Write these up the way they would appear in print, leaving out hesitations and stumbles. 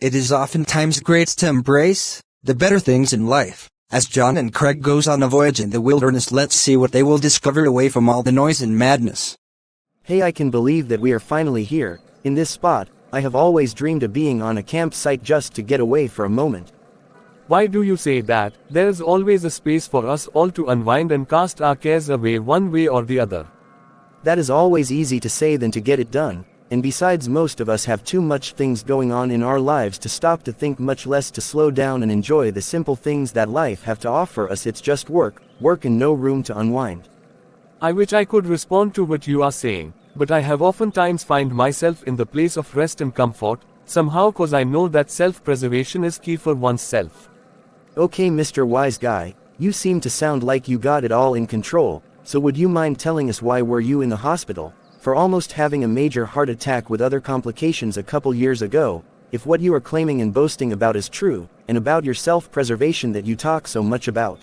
It is oftentimes great to embrace the better things in life. As John and Craig goes on a voyage in the wilderness, let's see what they will discover away from all the noise and madness. Hey, I can believe that we are finally here, in this spot. I have always dreamed of being on a campsite just to get away for a moment. Why do you say that? There is always a space for us all to unwind and cast our cares away one way or the other. That is always easy to say than to get it done, and besides, most of us have too much things going on in our lives to stop to think, much less to slow down and enjoy the simple things that life have to offer us. It's just work, work, and no room to unwind. I wish I could respond to what you are saying, but I have oftentimes find myself in the place of rest and comfort, somehow, cause I know that self-preservation is key for oneself. Okay, Mr. Wise Guy, you seem to sound like you got it all in control, so would you mind telling us why were you in the hospital for almost having a major heart attack with other complications a couple years ago, if what you are claiming and boasting about is true, and about your self-preservation that you talk so much about?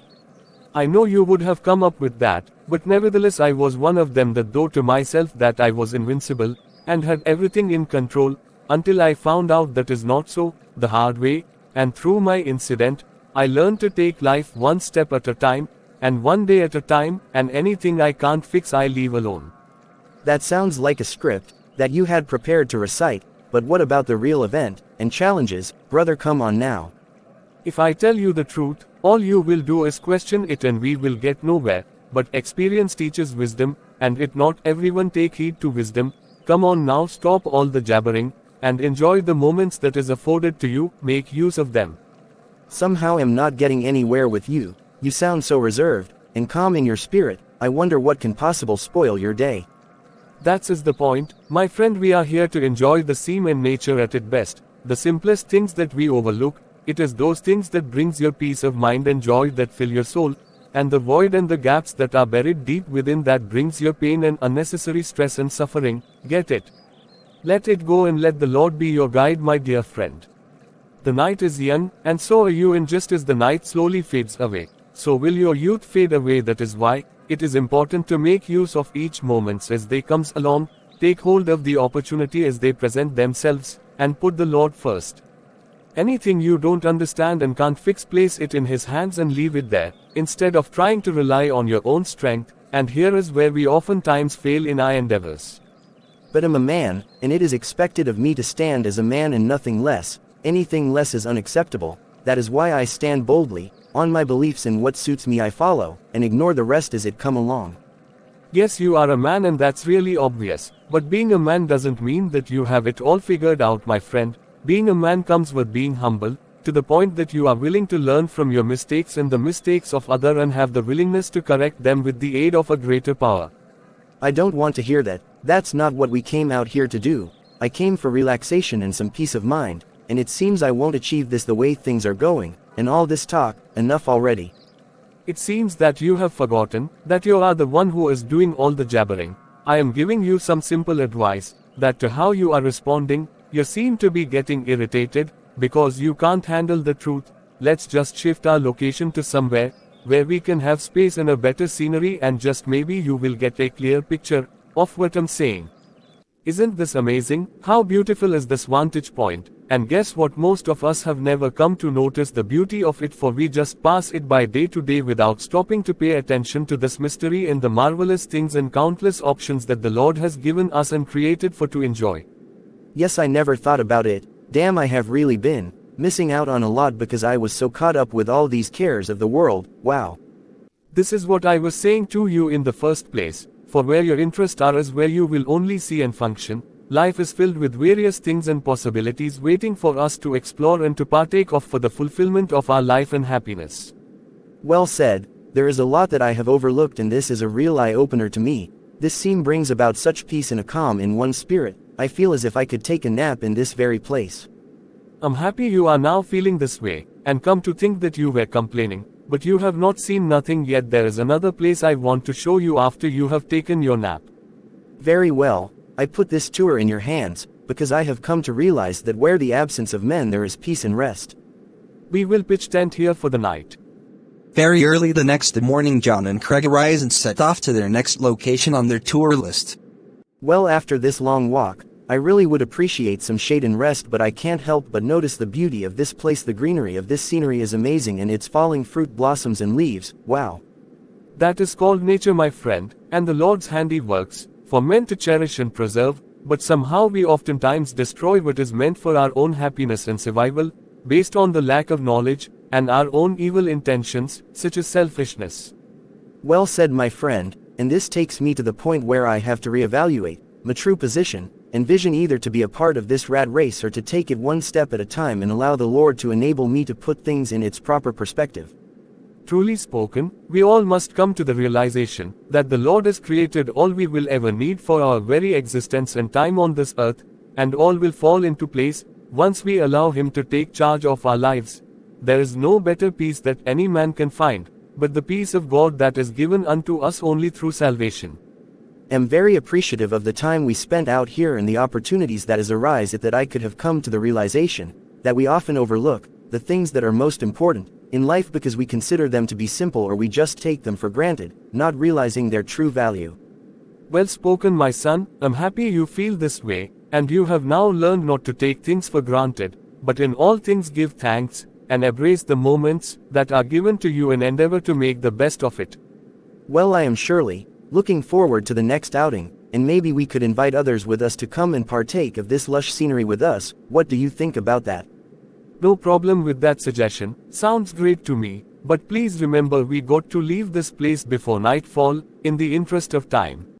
I know you would have come up with that, but nevertheless I was one of them that thought to myself that I was invincible, and had everything in control, until I found out that is not so, the hard way, and through my incident, I learned to take life one step at a time, and one day at a time, and anything I can't fix I leave alone. That sounds like a script that you had prepared to recite, but what about the real event and challenges, brother? Come on now. If I tell you the truth, all you will do is question it and we will get nowhere, but experience teaches wisdom, and it not everyone take heed to wisdom. Come on now, stop all the jabbering, and enjoy the moments that is afforded to you, make use of them. Somehow I'm not getting anywhere with you. You sound so reserved and calm in your spirit. I wonder what can possibly spoil your day. That's is the point, my friend. We are here to enjoy the scene and nature at its best, the simplest things that we overlook. It is those things that brings your peace of mind and joy that fill your soul, and the void and the gaps that are buried deep within that brings your pain and unnecessary stress and suffering. Get it? Let it go and let the Lord be your guide, my dear friend. The night is young, and so are you, and just as the night slowly fades away, so will your youth fade away. That is why it is important to make use of each moments as they comes along, take hold of the opportunity as they present themselves, and put the Lord first. Anything you don't understand and can't fix, place it in His hands and leave it there, instead of trying to rely on your own strength, and here is where we oftentimes fail in our endeavors. But I'm a man, and it is expected of me to stand as a man and nothing less. Anything less is unacceptable. That is why I stand boldly on my beliefs, and what suits me I follow, and ignore the rest as it come along. Yes, you are a man, and that's really obvious, but being a man doesn't mean that you have it all figured out, my friend. Being a man comes with being humble, to the point that you are willing to learn from your mistakes and the mistakes of others, and have the willingness to correct them with the aid of a greater power. I don't want to hear that. That's not what we came out here to do. I came for relaxation and some peace of mind, and it seems I won't achieve this the way things are going, and all this talk, enough already. It seems that you have forgotten that you are the one who is doing all the jabbering. I am giving you some simple advice, that to how you are responding, you seem to be getting irritated, because you can't handle the truth. Let's just shift our location to somewhere where we can have space and a better scenery, and just maybe you will get a clear picture of what I'm saying. Isn't this amazing? How beautiful is this vantage point? And guess what? Most of us have never come to notice the beauty of it, for we just pass it by day to day without stopping to pay attention to this mystery and the marvelous things and countless options that the Lord has given us and created for to enjoy. Yes, I never thought about it. Damn, I have really been missing out on a lot because I was so caught up with all these cares of the world. Wow. This is what I was saying to you in the first place, for where your interests are is where you will only see and function. Life is filled with various things and possibilities waiting for us to explore and to partake of for the fulfillment of our life and happiness. Well said. There is a lot that I have overlooked, and this is a real eye-opener to me. This scene brings about such peace and a calm in one's spirit. I feel as if I could take a nap in this very place. I'm happy you are now feeling this way, and come to think that you were complaining, but you have not seen nothing yet. There is another place I want to show you after you have taken your nap. Very well. I put this tour in your hands, because I have come to realize that where the absence of men there is peace and rest. We will pitch tent here for the night. Very early the next morning, John and Craig arise and set off to their next location on their tour list. Well, after this long walk, I really would appreciate some shade and rest, but I can't help but notice the beauty of this place. The greenery of this scenery is amazing, and its falling fruit, blossoms and leaves, wow. That is called nature, my friend, and the Lord's handiworks, for men to cherish and preserve, but somehow we oftentimes destroy what is meant for our own happiness and survival, based on the lack of knowledge, and our own evil intentions, such as selfishness. Well said, my friend, and this takes me to the point where I have to reevaluate my true position, and vision, either to be a part of this rat race or to take it one step at a time and allow the Lord to enable me to put things in its proper perspective. Truly spoken, we all must come to the realization that the Lord has created all we will ever need for our very existence and time on this earth, and all will fall into place once we allow Him to take charge of our lives. There is no better peace that any man can find, but the peace of God that is given unto us only through salvation. Am very appreciative of the time we spent out here and the opportunities that has arisen, that I could have come to the realization that we often overlook the things that are most important in life because we consider them to be simple, or we just take them for granted, not realizing their true value. Well spoken, my son. I'm happy you feel this way, and you have now learned not to take things for granted, but in all things give thanks, and embrace the moments that are given to you and endeavor to make the best of it. Well, I am surely looking forward to the next outing, and maybe we could invite others with us to come and partake of this lush scenery with us. What do you think about that? No problem with that suggestion, sounds great to me, but please remember we got to leave this place before nightfall, in the interest of time.